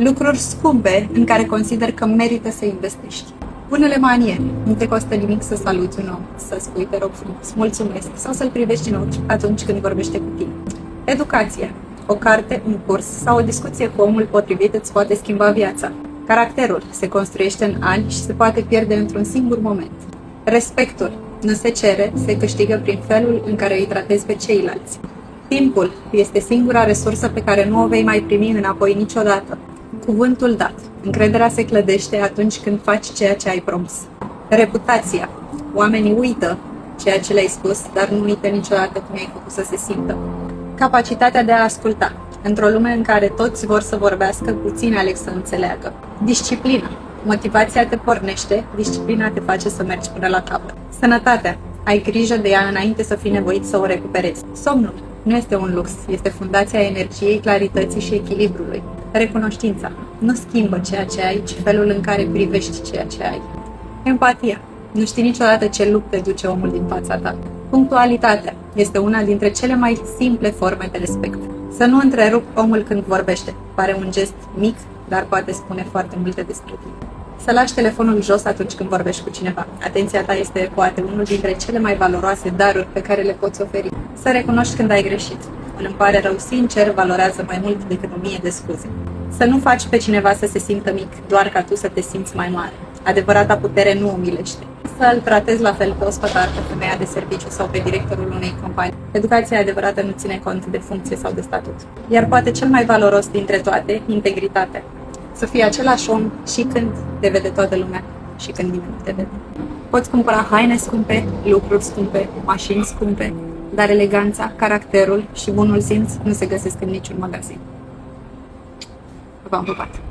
Lucruri scumpe în care consider că merită să investești. Bunele maniere. Nu te costă nimic să saluți un om, să spui te rog frumos, mulțumesc sau să-l privești în ochi atunci când vorbește cu tine. Educația. O carte, un curs sau o discuție cu omul potrivit îți poate schimba viața. Caracterul se construiește în ani și se poate pierde într-un singur moment. Respectul nu se cere, se câștigă prin felul în care îi tratezi pe ceilalți. Timpul este singura resursă pe care nu o vei mai primi înapoi niciodată. Cuvântul dat. Încrederea se clădește atunci când faci ceea ce ai promis. Reputația. Oamenii uită ceea ce le-ai spus, dar nu uită niciodată cum ai făcut să se simtă. Capacitatea de a asculta. Într-o lume în care toți vor să vorbească, puțini aleg să înțeleagă. Disciplina. Motivația te pornește, disciplina te face să mergi până la capăt. Sănătatea. Ai grijă de ea înainte să fii nevoit să o recuperezi. Somnul nu este un lux, este fundația energiei, clarității și echilibrului. Recunoștința. Nu schimbă ceea ce ai, ci felul în care privești ceea ce ai. Empatia. Nu știi niciodată ce lupte duce omul din fața ta. Punctualitatea este una dintre cele mai simple forme de respect. Să nu întrerup omul când vorbește. Pare un gest mic, dar poate spune foarte multe despre tine. Să lași telefonul jos atunci când vorbești cu cineva. Atenția ta este poate unul dintre cele mai valoroase daruri pe care le poți oferi. Să recunoști când ai greșit. Îmi pare rău sincer valorează mai mult decât 1000 de scuze. Să nu faci pe cineva să se simtă mic, doar ca tu să te simți mai mare. Adevărata putere nu umilește. Să îl tratezi la fel pe ospătar, pe femeia de serviciu sau pe directorul unei companii. Educația adevărată nu ține cont de funcție sau de statut. Iar poate cel mai valoros dintre toate, integritatea. Să fii același om și când te vede toată lumea și când nimeni nu te vede. Poți cumpăra haine scumpe, lucruri scumpe, mașini scumpe, dar eleganța, caracterul și bunul simț nu se găsesc în niciun magazin. V-am pupat!